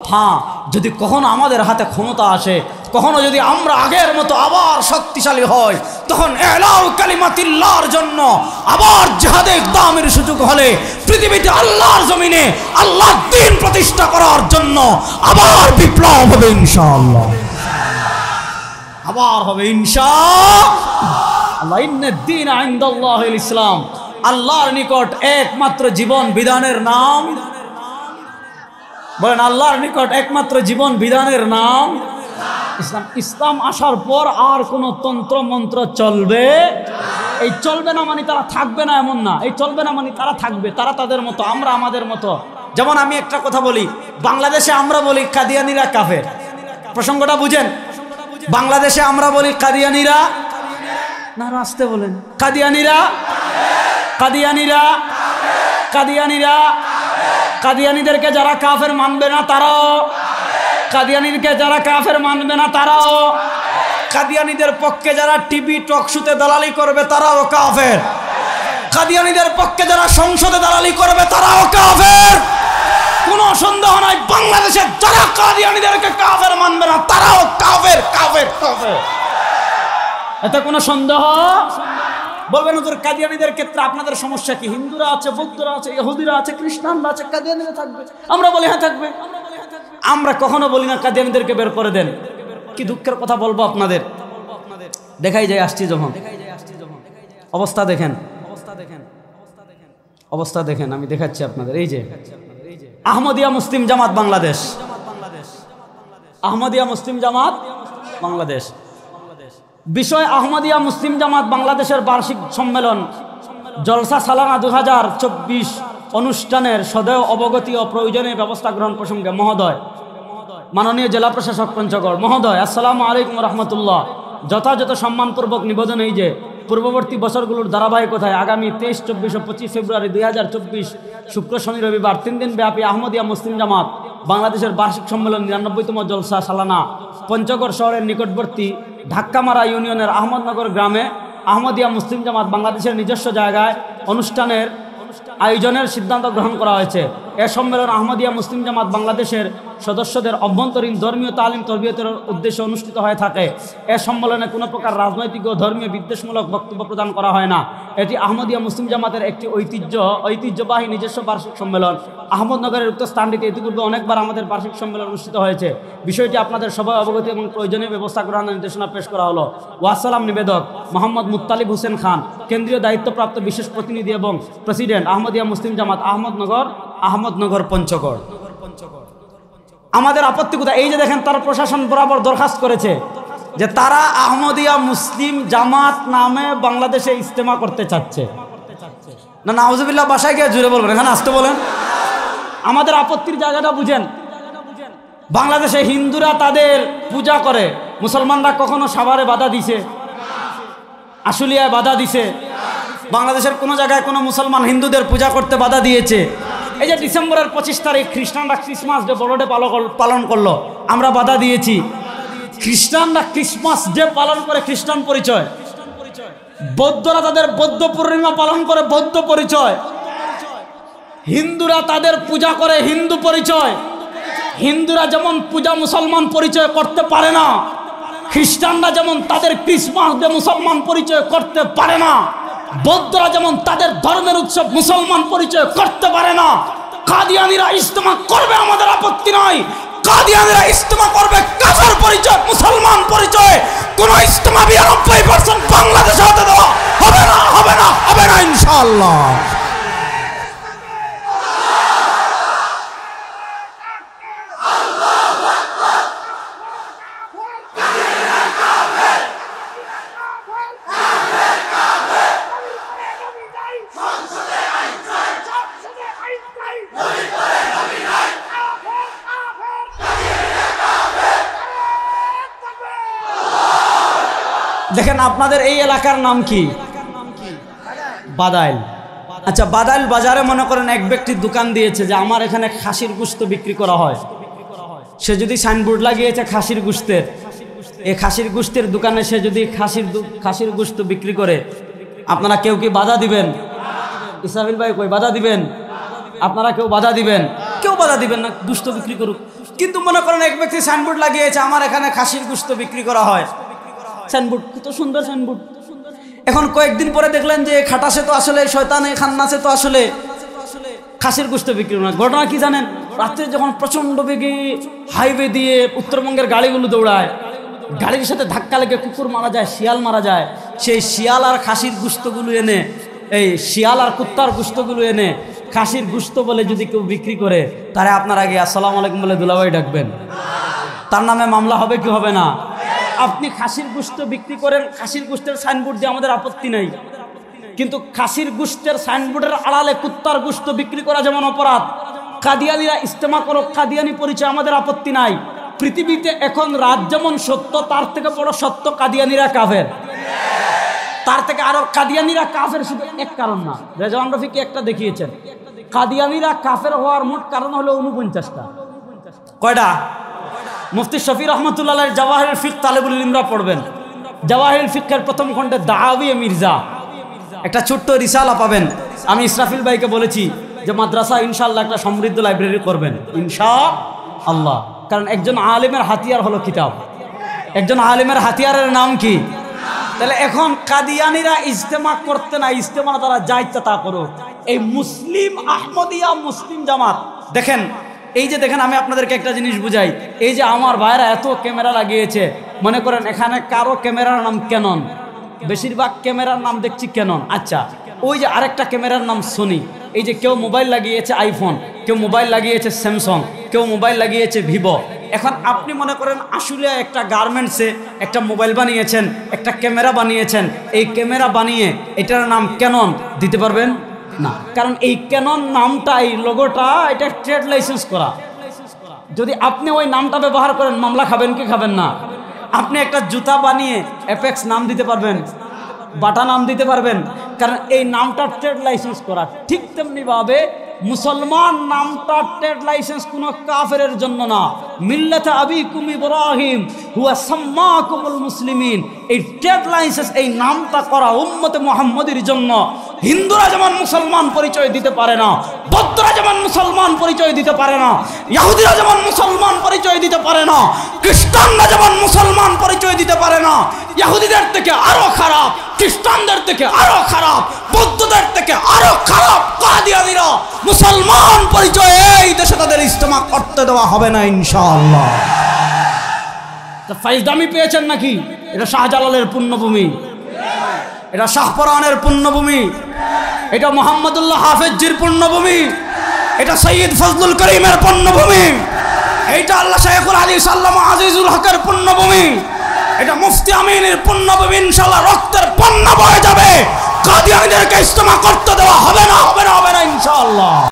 হ্যাঁ, যদি কখনো আমাদের হাতে ক্ষমতা আসে, কখনো যদি আমরা আগের মতো আবার শক্তিশালী হই, তখন এলাউ কালিমাতিল্লাহর জন্য আবার জিহাদে ইকদামের সুযোগ হলে পৃথিবীতে আল্লাহর জমিনে আল্লাহর দ্বীন প্রতিষ্ঠা করার জন্য আবার বিপ্লব হবে ইনশাআল্লাহ। আবার হবে ইনশাআল্লাহ। ইন্নাদ-দীন ইনদাল্লাহিল ইসলাম। আল্লাহর নিকট একমাত্র জীবন বিধানের নাম, বলেন আল্লাহর নিকট একমাত্র জীবন বিধানের নাম ইসলাম। ইসলাম আসার পর আর কোন তন্ত্র মন্ত্র চলবে? এই চলবে না মানে তারা থাকবে না এমন না, এই চলবে না মানে তারা থাকবে, তারা তাদের মতো, আমরা আমাদের মতো। যেমন আমি একটা কথা বলি, বাংলাদেশে আমরা বলি কাদিয়ানিরা কাফের, প্রসঙ্গটা বুঝেন। বাংলাদেশে আমরা বলি কাদিয়ানিরা, না আসতে বলেন, কাদিয়ানিরা, কাদিয়ানিরা, কাদিয়ানিরা, কাদিয়ানিদেরকে যারা কাফের মানবে না তারাও, কাদিয়ানিদেরকে যারা কাফের মানবে না তারাও, কাদিয়ানিদের পক্ষে যারা টিভি টক শোতে দালালি করবে তারাও কাফের, কাদিয়ানিদের পক্ষে যারা সংসদে দালালি করবে তারাও কাফের। কোনো সন্দেহ নাই, বাংলাদেশে যারা কাদিয়ানিদেরকে কাফের মানবে না তারাও কাফের, কাফের, কাফের। এতে কোনো সন্দেহ? বলবেন হুজুর কাদিয়ানীদের ক্ষেত্রে আপনাদের সমস্যা কি? হিন্দুরা আছে, বৌদ্ধরা আছে, ইহুদিরা আছে, খ্রিস্টানরা আছে, কাদিয়ানীরা থাকবে? আমরা বলি হ্যাঁ থাকবে। আমরা কখনো বলি না কাদিয়ানীদেরকে বের করে দেন। কি দুঃখের কথা বলবো আপনাদের, দেখাই যায় আসছি যখন অবস্থা দেখেন, অবস্থা দেখেন, আমি দেখাচ্ছি আপনাদের। এই যে আহমদিয়া মুসলিম জামাত বাংলাদেশ, আহমদিয়া মুসলিম জামাত বাংলাদেশ। বিষয় আহমদিয়া মুসলিম জামাত বাংলাদেশের বার্ষিক সম্মেলন জলসা সালানা 2024 অনুষ্ঠানের সদয় অবগতি ও প্রয়োজনীয় ব্যবস্থা গ্রহণ প্রসঙ্গে মহোদয়, মাননীয় জেলা প্রশাসক পঞ্চগড় মহোদয়, আসসালামু আলাইকুম রহমতুল্লাহ। যথাযথ সম্মানপূর্বক নিবেদন এই যে পূর্ববর্তী বছরগুলোর ধারাবাহিকতায় আগামী 23, 24 ও 25 ফেব্রুয়ারি 2024 শুক্র শনি রবিবার 3 দিন ব্যাপী আহমদিয়া মুসলিম জামাত বাংলাদেশের বার্ষিক সম্মেলন 99তম জলসা সালানা পঞ্চগড় শহরের নিকটবর্তী ঢাক্কামারা ইউনিয়নের আহমদনগর গ্রামে আহমদিয়া মুসলিম জামাত বাংলাদেশের নিজস্ব জায়গায় অনুষ্ঠানের আয়োজনের সিদ্ধান্ত গ্রহণ করা হয়েছে। এ সম্মেলন আহমদিয়া মুসলিম জামাত বাংলাদেশের সদস্যদের অভ্যন্তরীণ ধর্মীয় তালিম তরবিয়তের উদ্দেশ্যে অনুষ্ঠিত হয়ে থাকে। এ সম্মেলনে কোনো প্রকার রাজনৈতিক ও ধর্মীয় বিদ্বেষমূলক বক্তব্য প্রদান করা হয় না। এটি আহমদিয়া মুসলিম জামাতের একটি ঐতিহ্যবাহী নিজস্ব বার্ষিক সম্মেলন। আহমদনগরের উক্ত স্থানটিতে ইতিপূর্বে অনেকবার আমাদের বার্ষিক সম্মেলন অনুষ্ঠিত হয়েছে। বিষয়টি আপনাদের সবাই অবগতি এবং প্রয়োজনীয় ব্যবস্থা গ্রহণের নির্দেশনা পেশ করা হলো। ওয়াসালাম। নিবেদক মোহাম্মদ মুত্তালিব হোসেন খান, কেন্দ্রীয় দায়িত্বপ্রাপ্ত বিশেষ প্রতিনিধি এবং প্রেসিডেন্ট আহমদিয়া মুসলিম জামাত আহমদনগর পঞ্চগড়। আমাদের আপত্তি কোথায়? এই যে দেখেন, তারা প্রশাসন বরাবর দরখাস্ত করেছে যে তারা আহমদিয়া মুসলিম জামাত নামে বাংলাদেশে ইজতেমা করতে চাচ্ছে না। নাউজুবিল্লাহ, বাসায় গিয়ে জুড়ে বলবেন, এখানে আসতে বলেন। আমাদের আপত্তির জায়গাটা বুঝেন। বাংলাদেশে হিন্দুরা তাদের পূজা করে, মুসলমানরা কখনো সাভারে বাধা দিছে, আশুলিয়ায় বাধা দিছে, বাংলাদেশের কোনো জায়গায় কোনো মুসলমান হিন্দুদের পূজা করতে বাধা দিয়েছে? এই যে ডিসেম্বরের 25 তারিখ খ্রিস্টানরা ক্রিসমাস ডে, বড় ডে পালন করলো, আমরা বাধা দিয়েছি। খ্রিস্টানরা ক্রিসমাস ডে পালন করে খ্রিস্টান পরিচয়, বৌদ্ধরা তাদের বৌদ্ধ পূর্ণিমা পালন করে বৌদ্ধ পরিচয়, হিন্দুরা তাদের পূজা করে হিন্দু পরিচয়। হিন্দুরা যেমন পূজা মুসলমান পরিচয় করতে পারে না, খ্রিস্টানরা যেমন তাদের ক্রিসমাস ডে মুসলমান পরিচয় করতে পারে না, বৌদ্ধরা যেমন তাদের ধর্মের উৎসব মুসলমান পরিচয় করতে পারে না। কাদিয়ানীরা ইজতেমা করবে, আমাদের আপত্তি নাই। কাদিয়ানীরা ইজতেমা করবে কাফের পরিচয়, মুসলমান পরিচয়। কোন ইজতেমা 92% বাংলাদেশে হতে দেওয়া হবে না, হবে না, হবে না ইনশাআল্লাহ। দেখেন, আপনাদের এই এলাকার নাম কি? বাদাইল। আচ্ছা, বাদাইল বাজারে মনে করেন এক ব্যক্তির দোকান দিয়েছে যে আমার এখানে খাসির গোশত বিক্রি করা হয়। সে যদি সাইনবোর্ড লাগিয়েছে খাসির গোশতের, এই খাসির গোশতের দোকানে সে যদি খাসির গোশত বিক্রি করে, আপনারা কেউ কি বাধা দিবেন? ইসরাফিল ভাই কই বাধা দিবেন? আপনারা কেউ বাধা দিবেন? কেউ বাধা দিবেন না, গোশত বিক্রি করুক। কিন্তু মনে করেন এক ব্যক্তি সাইনবোর্ড লাগিয়েছে আমার এখানে খাসির গোশত বিক্রি করা হয়, সাইনবোর্ড কত সুন্দর সাইনবোর্ড। এখন কয়েকদিন পরে দেখলেন যে খাটাসে তো আসলে শয়তানে খান্নাসে তো আসলে খাসির গোশত বিক্রি না। ঘটনা কি জানেন? রাত্রে যখন প্রচন্ড বেগে হাইওয়ে দিয়ে উত্তরবঙ্গের গাড়িগুলো দৌড়ায়, গাড়ির সাথে ধাক্কা লেগে কুকুর মারা যায়, শিয়াল মারা যায়, সেই শিয়াল আর খাসির গোশতগুলো এনে, এই শিয়াল আর কুত্তার গোশতগুলো এনে খাসির গোশত বলে যদি কেউ বিক্রি করে, তারে আপনার আগে আসসালামু আলাইকুম বলে দুলাভাই ডাকবেন, তার নামে মামলা হবে কি হবে না? আপনি খাসির গোশত বিক্রি করেন, খাসির গোশতের সাইনবোর্ড দিয়ে আমাদের আপত্তি নাই, কিন্তু খাসির গোশতের সাইনবোর্ডের আড়ালে কুত্তার গোশত বিক্রি করা যেমন অপরাধ। কাদিয়ানিরা ইস্তেমা করো, কাদিয়ানি পরিচয় আমাদের আপত্তি নাই। পৃথিবীতে এখন রাত যেমন সত্য, তার থেকে বড় সত্য কাদিয়ানিরা কাফের, তার থেকে আরো কাদিয়ানিরা কাফের শুধু এক কারণ না, রেজওয়ান রফি কি একটা দেখিয়েছেন। কাদিয়ানিরা কাফের হওয়ার মোট কারণ হলো 49টা। কয়টা? মুফতি শফি রহমতুল্লাহ জাওয়াহিরুল ফিকহ তালেবুল ইলমরা পড়বেন। জাওয়াহিরুল ফিকহের প্রথম খণ্ডে দাওয়ী মির্জা একটা ছোট্ট রিসালা পাবেন। আমি ইসরাফিল ভাইকে বলেছি যে মাদ্রাসা ইনশাআল্লাহ একটা সমৃদ্ধ লাইব্রেরি করবেন ইনশাআল্লাহ, কারণ একজন আলেমের হাতিয়ার হলো কিতাব। একজন আলেমের হাতিয়ারের নাম কি? তাহলে এখন কাদিয়ানিরা ইজতেমা করতে না, ইজতেমা তারা যা ইচ্ছা তা করো। এই মুসলিম আহমদিয়া মুসলিম জামাত দেখেন, এই যে দেখেন, আমি আপনাদেরকে একটা জিনিস বুঝাই। এই যে আমার ভাইরা এত ক্যামেরা লাগিয়েছে, মনে করেন এখানে কারো ক্যামেরার নাম ক্যানন, বেশিরভাগ ক্যামেরার নাম দেখছি ক্যানন। আচ্ছা, ওই যে আরেকটা ক্যামেরার নাম সোনি। এই যে কেউ মোবাইল লাগিয়েছে আইফোন, কেউ মোবাইল লাগিয়েছে স্যামসাং, কেউ মোবাইল লাগিয়েছে ভিভো। এখন আপনি মনে করেন আসলে একটা গার্মেন্টসে একটা মোবাইল বানিয়েছেন, একটা ক্যামেরা বানিয়েছেন, এই ক্যামেরা বানিয়ে এটার নাম ক্যানন দিতে পারবেন না, কারণ এই ক্যানন নামটা, এই লোগোটা, এটা ট্রেড লাইসেন্স করা। যদি আপনি ওই নামটা ব্যবহার করেন মামলা খাবেন কি খাবেন না? আপনি একটা জুতা বানিয়ে অ্যাপেক্স নাম দিতে পারবেন, বাটা নাম দিতে পারবেন, কারণ এই নামটা ট্রেড লাইসেন্স করা। ঠিক তেমনি ভাবে মুসলমান নামটা ট্রেড লাইসেন্স কোন কাফেরের জন্য না। মিল্লাতে আবিকুম ইব্রাহিম হুয়া সাম্মাকুমুল মুসলিমিন, এই ট্রেড লাইসেন্স, এই নামটা করা উম্মতে মুহাম্মদের জন্য। হিন্দুরা যেমন মুসলমান পরিচয় দিতে পারে না, বৌদ্ধরা যেমন মুসলমান পরিচয় দিতে পারে না, ইহুদিরা যেমন মুসলমান পরিচয় দিতে পারে না, খ্রিস্টানরা যেমন মুসলমান পরিচয় দিতে পারে না, ইহুদিদের থেকে আরো খারাপ, খ্রিস্টানদের থেকে আরো খারাপ, বৌদ্ধদের থেকে আরো খারাপ কাদিয়ানিরা মুসলমান পরিচয় এই দেশে তাদের ইজতেমা করতে দেওয়া হবে না ইনশাআল্লাহ। ফাইজদামি পেয়েছেন নাকি? এটা শাহজালালের পুণ্যভূমি, এটা শাহপরানের পুণ্যভূমি, এটা মোহাম্মদুল্লাহ হাফেজজির পুণ্যভূমি, এটা সৈয়দ ফজলুল করিমের পুণ্যভূমি, এটা আল্লাহ শাইখুল হাদিস আল্লামা আজিজুল হকের পুণ্যভূমি, এটা মুফতি আমিনের পুণ্যভূমি। ইনশাআল্লাহ রক্তের বন্যা বয়ে যাবে, কাদিয়ানীদেরকে ইজতেমা করতে দেওয়া হবে না, হবে না, হবে না ইনশাআল্লাহ।